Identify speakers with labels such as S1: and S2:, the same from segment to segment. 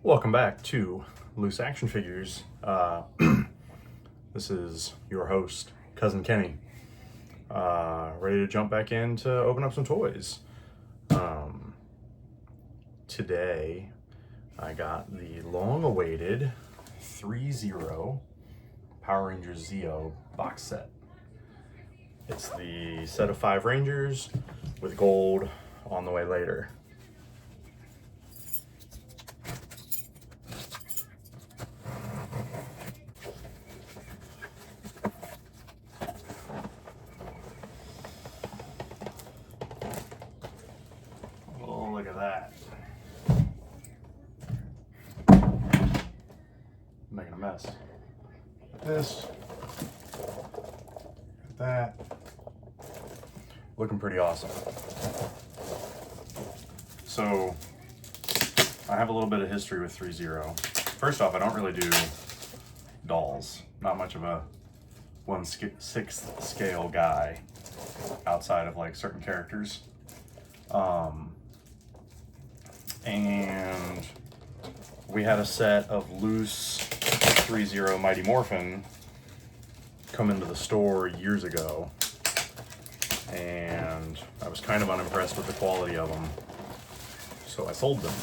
S1: Welcome back to Loose Action Figures. This is your host, Cousin Kenny, ready to jump back in to open up some toys. Today, I got the long-awaited ThreeZero Power Rangers Zeo box set. It's the set of 5 Rangers with gold on the way later. Oh, look at that. Making a mess. This. That. Looking pretty awesome. So, I have a little bit of history with ThreeZero. First off, I don't really do dolls. Not much of a 1/6 scale guy outside of like certain characters. And we had a set of loose ThreeZero Mighty Morphin come into the store years ago, and I was kind of unimpressed with the quality of them, so I sold them.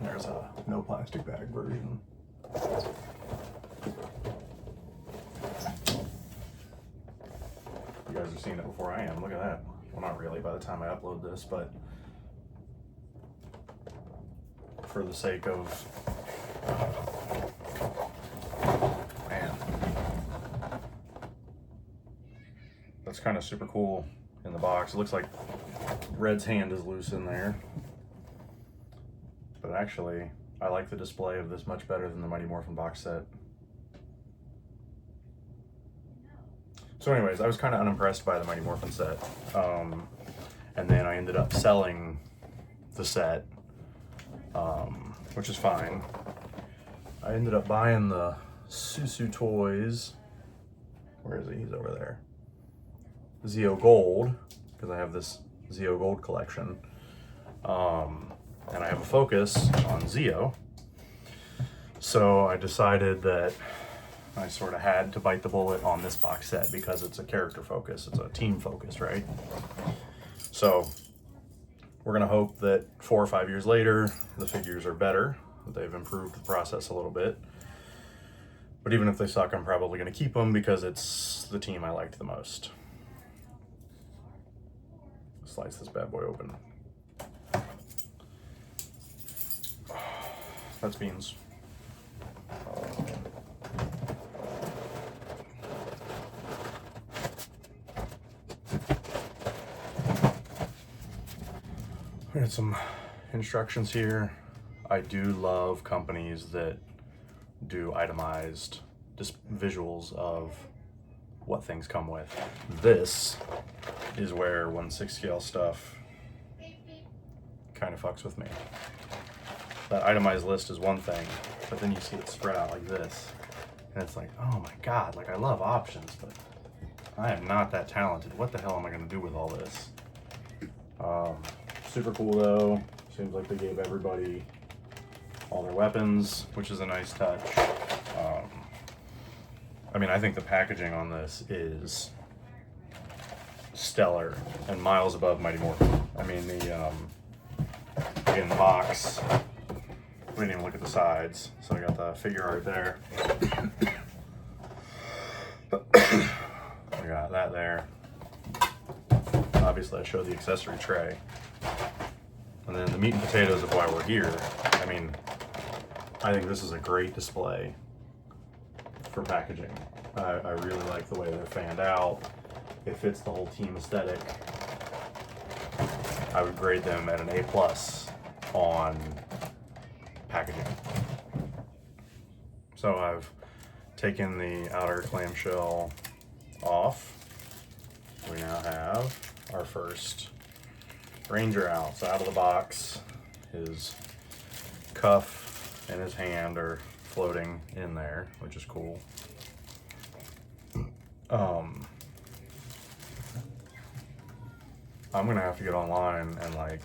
S1: There's a no plastic bag version. You guys have seen it before I am. Look at that. Well, not really by the time I upload this, but for the sake of, man, that's kind of super cool in the box. It looks like Red's hand is loose in there, but actually I like the display of this much better than the Mighty Morphin box set. So anyways, I was kind of unimpressed by the Mighty Morphin set, and then I ended up selling the set, which is fine. I ended up buying the Susu Toys, where is he? He's over there, Zeo Gold, because I have this Zeo Gold collection, and I have a focus on Zeo, so I decided that I sort of had to bite the bullet on this box set because it's a character focus, it's a team focus, right? So we're gonna hope that 4 or 5 years later, the figures are better, that they've improved the process a little bit. But even if they suck, I'm probably gonna keep them because it's the team I liked the most. Slice this bad boy open. That's beans. We had some instructions here. I do love companies that do itemized visuals of what things come with. This is where 1/6 scale stuff kind of fucks with me. That itemized list is one thing, but then you see it spread out like this, and it's like, oh my god, like I love options, but I am not that talented. What the hell am I gonna do with all this? Super cool though. Seems like they gave everybody all their weapons, which is a nice touch. I mean, I think the packaging on this is stellar and miles above Mighty Morphin. I mean, in the box, we didn't even look at the sides, so I got the figure art there. We got that there. Obviously, I showed the accessory tray. And then the meat and potatoes of why we're here. I mean, I think this is a great display for packaging. I really like the way they're fanned out. It fits the whole team aesthetic. I would grade them at an A+ on packaging. So I've taken the outer clamshell off. We now have our first Ranger out. So out of the box, his cuff and his hand are floating in there, which is cool. I'm gonna have to get online and like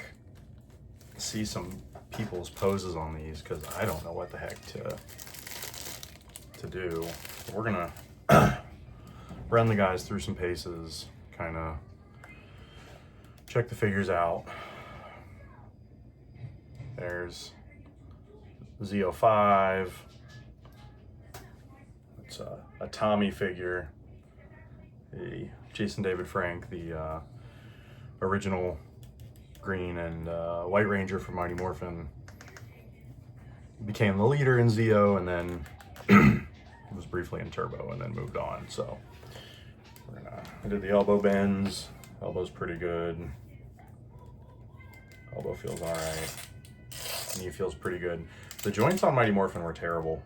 S1: see some people's poses on these, because I don't know what the heck to do. We're gonna run the guys through some paces, kind of check the figures out. There's Zeo 5. It's a Tommy figure. A Jason David Frank, the original green and white ranger from Mighty Morphin, became the leader in Zeo, and then was briefly in Turbo and then moved on. So I did the elbow bends. Elbow's pretty good. Elbow feels all right. Knee feels pretty good. The joints on Mighty Morphin were terrible.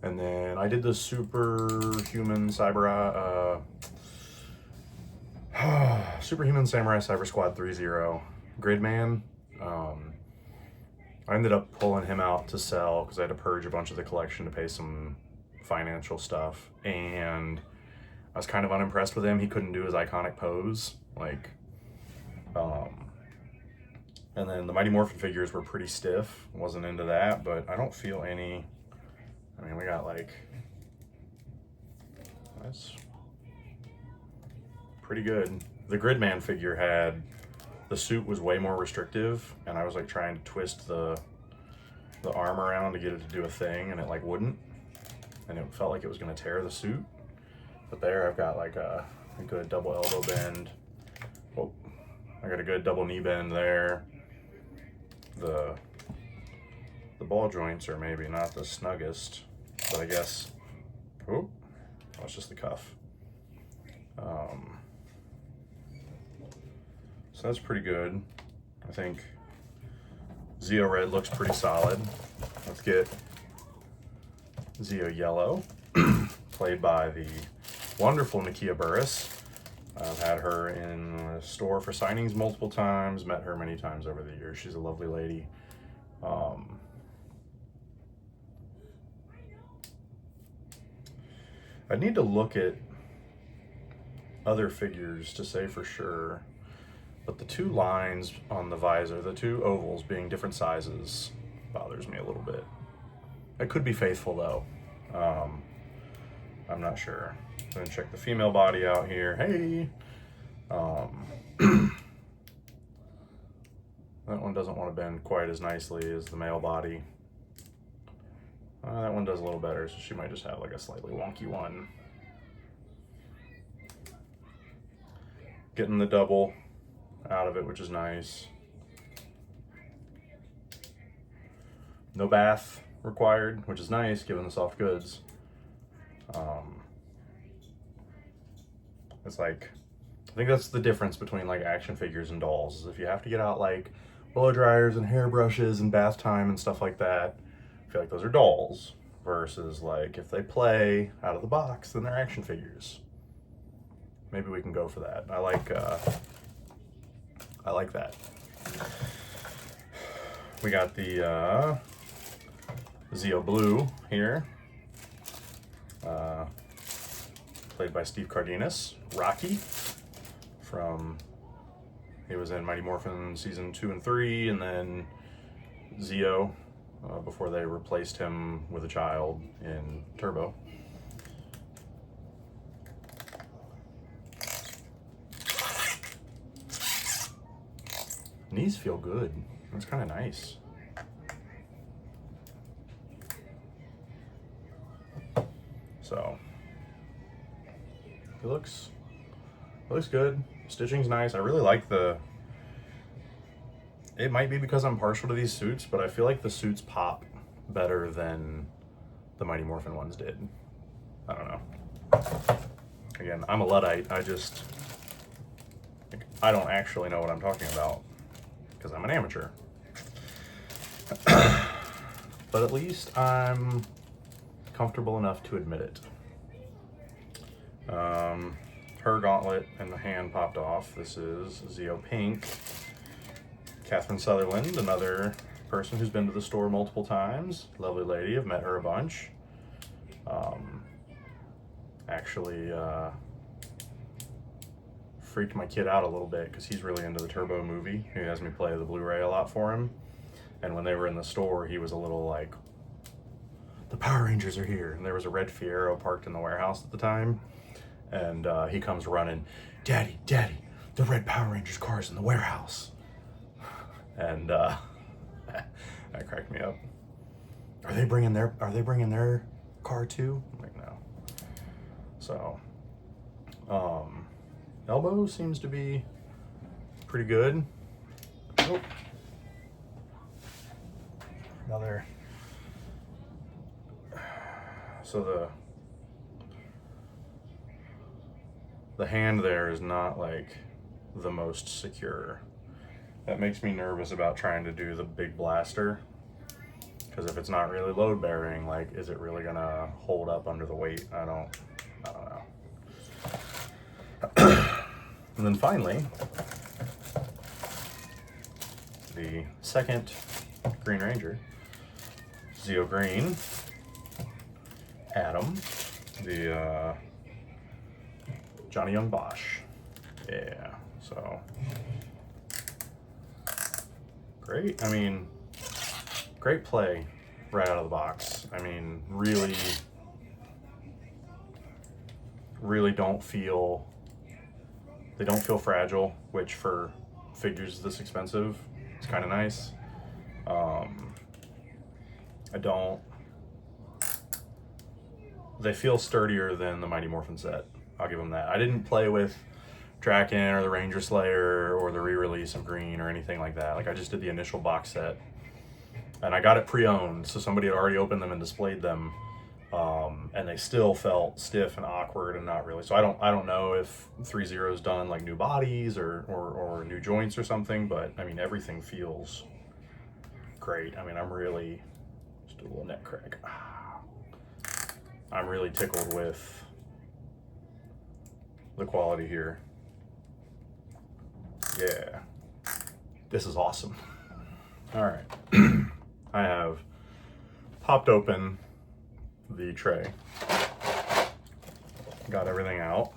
S1: And then I did the Superhuman Samurai Cyber Squad 3-0 Gridman. I ended up pulling him out to sell because I had to purge a bunch of the collection to pay some financial stuff, and I was kind of unimpressed with him. He couldn't do his iconic pose, like, and then the Mighty Morphin figures were pretty stiff. Wasn't into that, but I don't feel any. I mean, we got like, that's pretty good. The Gridman figure had, the suit was way more restrictive, and I was like trying to twist the arm around to get it to do a thing, and it like wouldn't, and it felt like it was gonna tear the suit. But there I've got like a good double elbow bend. Oh, I got a good double knee bend there. The ball joints are maybe not the snuggest, but I guess, oh, that's just the cuff. So that's pretty good. I think Zeo Red looks pretty solid. Let's get Zeo Yellow, played by the wonderful Nakia Burris. I've had her in the store for signings multiple times, met her many times over the years. She's a lovely lady. I need to look at other figures to say for sure, but the two lines on the visor, the two ovals being different sizes, bothers me a little bit. It could be faithful though. I'm not sure. I'm gonna check the female body out here. Hey! That one doesn't want to bend quite as nicely as the male body. That one does a little better, so she might just have like a slightly wonky one. Getting the double out of it, which is nice. No bath required, which is nice given the soft goods. It's like, I think that's the difference between like action figures and dolls, is if you have to get out like blow dryers and hairbrushes and bath time and stuff like that, I feel like those are dolls, versus like if they play out of the box, then they're action figures. Maybe we can go for that. I like that. We got the Zeo Blue here, played by Steve Cardenas. Rocky, he was in Mighty Morphin season 2 and 3, and then Zeo before they replaced him with a child in Turbo. Knees feel good. It's kind of nice. So it looks good. Stitching's nice. I really like it might be because I'm partial to these suits, but I feel like the suits pop better than the Mighty Morphin ones did. I don't know. Again, I'm a Luddite. I don't actually know what I'm talking about because I'm an amateur. But at least I'm comfortable enough to admit it. Her gauntlet and the hand popped off. This is Zeo Pink. Catherine Sutherland, another person who's been to the store multiple times. Lovely lady, I've met her a bunch. freaked my kid out a little bit because he's really into the Turbo movie. He has me play the Blu-ray a lot for him. And when they were in the store, he was a little like, the Power Rangers are here. And there was a red Fiero parked in the warehouse at the time. And he comes running, Daddy, Daddy, the red Power Rangers car's in the warehouse. And that cracked me up. Are they bringing their car too? I'm like, no. So, elbow seems to be pretty good. Oh. Another. So the hand there is not like the most secure. That makes me nervous about trying to do the big blaster. Because if it's not really load bearing, like, is it really gonna hold up under the weight? I don't know. And then finally, the second Green Ranger, Zeo Green, Adam, the Johnny Young Bosch. Yeah, so great. I mean, great play right out of the box. I mean, really don't feel, they don't feel fragile, which for figures this expensive, it's kind of nice. They feel sturdier than the Mighty Morphin set. I'll give them that. I didn't play with Draken or the Ranger Slayer or the re-release of Green or anything like that. Like, I just did the initial box set. And I got it pre-owned, so somebody had already opened them and displayed them, and they still felt stiff and awkward and not really. So I don't know if ThreeZero's done like new bodies or new joints or something, but I mean, everything feels great. I mean, I'm really, just a little neck crack. I'm really tickled with the quality here. Yeah, this is awesome. All right. I have popped open the tray, got everything out.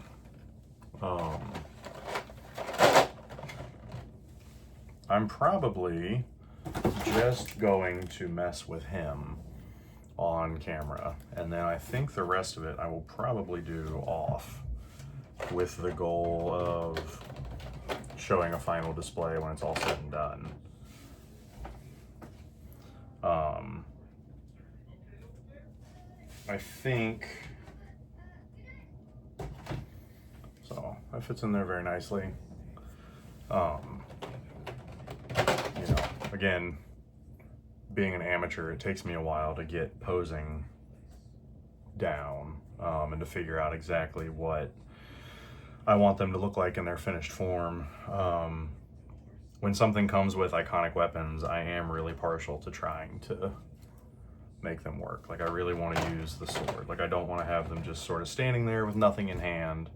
S1: I'm probably just going to mess with him on camera, and then I think the rest of it I will probably do off, with the goal of showing a final display when it's all said and done. I think so. That fits in there very nicely. You know, again, being an amateur, it takes me a while to get posing down, and to figure out exactly what I want them to look like in their finished form. When something comes with iconic weapons, I am really partial to trying to make them work. Like, I really want to use the sword. Like, I don't want to have them just sort of standing there with nothing in hand.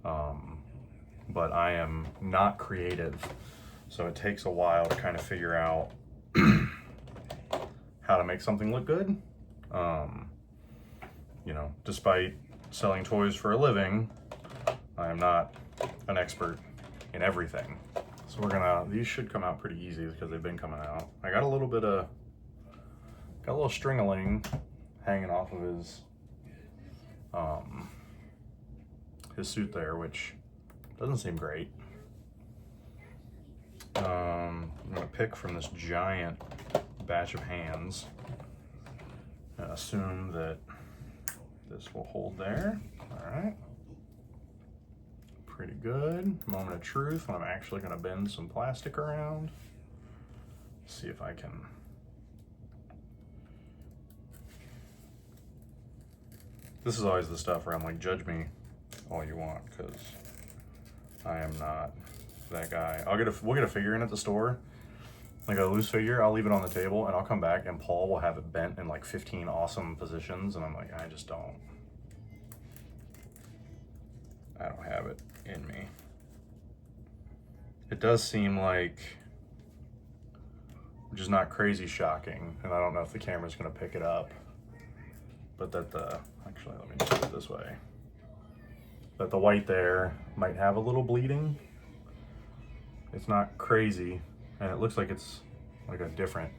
S1: But I am not creative, so it takes a while to kind of figure out how to make something look good. You know, despite selling toys for a living, I am not an expert in everything. So these should come out pretty easy because they've been coming out. I got a little string-a-ling hanging off of his suit there, which doesn't seem great. I'm gonna pick from this giant batch of hands and assume that this will hold there. All right. Pretty good. Moment of truth when I'm actually going to bend some plastic around. See if I can. This is always the stuff where I'm like, judge me all you want, because I am not that guy. We'll get a figure in at the store, like a loose figure. I'll leave it on the table and I'll come back and Paul will have it bent in like 15 awesome positions, and I'm like, I don't have it in me. It does seem like, which is not crazy shocking, and I don't know if the camera's going to pick it up, but that actually, let me just put it this way. that the white there might have a little bleeding. It's not crazy, and it looks like it's like a different,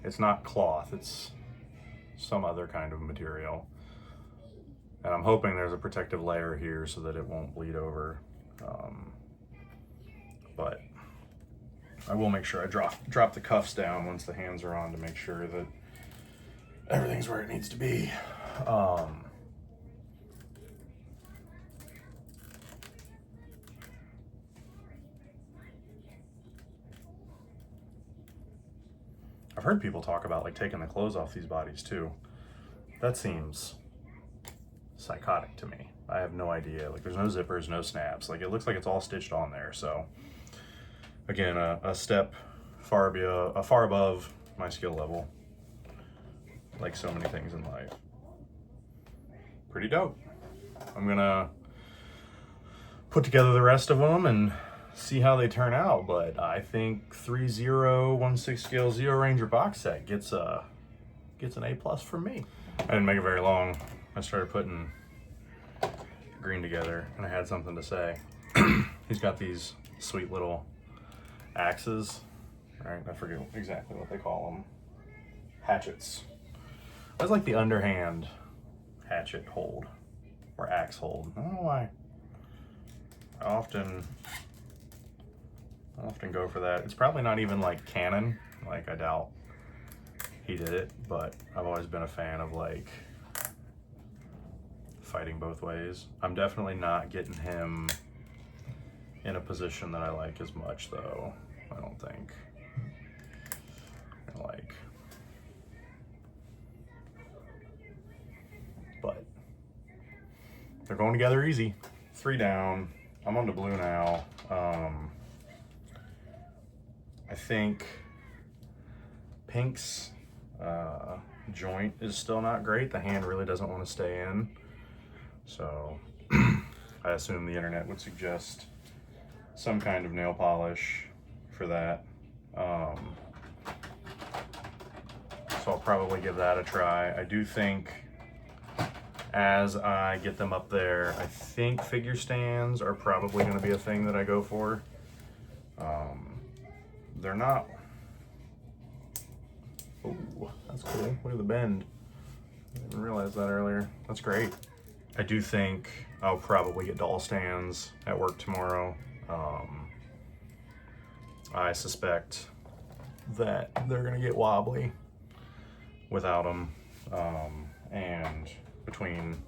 S1: it's not cloth, it's some other kind of material. And I'm hoping there's a protective layer here so that it won't bleed over. But I will make sure I drop the cuffs down once the hands are on to make sure that everything's where it needs to be. I've heard people talk about like taking the clothes off these bodies too. That seems psychotic to me. I have no idea. Like there's no zippers, no snaps. Like it looks like it's all stitched on there. So again, a step far above my skill level. Like so many things in life. Pretty dope. I'm gonna put together the rest of them and see how they turn out, but I think 3-0 1/6 Scale Zeo Ranger box set gets an A+ from me. I didn't make it very long. I started putting green together and I had something to say. He's got these sweet little axes, right? I forget exactly what they call them. Hatchets. That's like the underhand hatchet hold or axe hold. I don't know why. I often go for that. It's probably not even like canon. Like I doubt he did it, but I've always been a fan of like fighting both ways. I'm definitely not getting him in a position that I like as much though. I don't think. Like, but they're going together easy. 3 down. I'm on to blue now. I think Pink's joint is still not great. The hand really doesn't want to stay in. So I assume the internet would suggest some kind of nail polish for that. So I'll probably give that a try. I do think as I get them up there, I think figure stands are probably going to be a thing that I go for. They're not. Oh, that's cool. Look at the bend. I didn't realize that earlier. That's great. I do think I'll probably get doll stands at work tomorrow. I suspect that they're gonna get wobbly without them. And between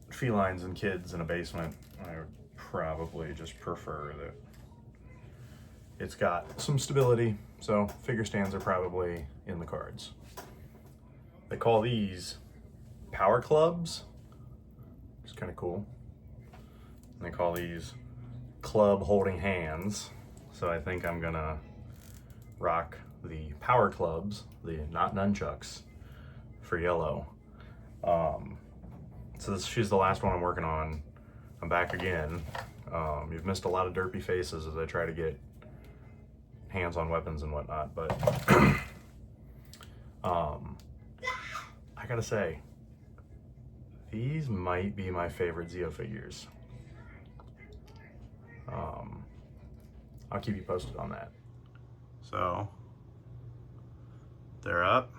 S1: felines and kids in a basement, I would probably just prefer that it's got some stability. So figure stands are probably in the cards. They call these power clubs, which is kind of cool. And they call these club holding hands. So I think I'm gonna rock the power clubs, the not nunchucks, for yellow. So she's the last one I'm working on. I'm back again. You've missed a lot of derpy faces as I try to get hands on weapons and whatnot, but I gotta say, these might be my favorite Zeo figures. I'll keep you posted on that. So they're up,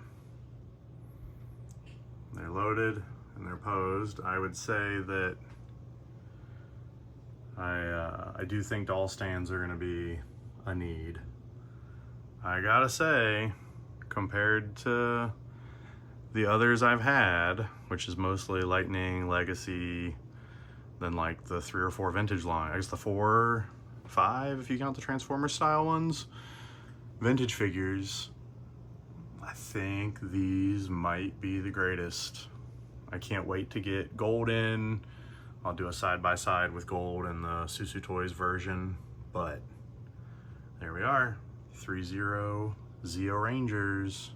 S1: they're loaded, and they're posed. I would say that I do think doll stands are gonna be a need. I gotta say, compared to the others I've had, which is mostly Lightning, Legacy, then like the 3 or 4 vintage line, I guess the 4, 5 if you count the Transformers style ones, vintage figures, I think these might be the greatest. I can't wait to get gold in. I'll do a side-by-side with gold and the Susu Toys version, but there we are. 3-0 Zeo Rangers.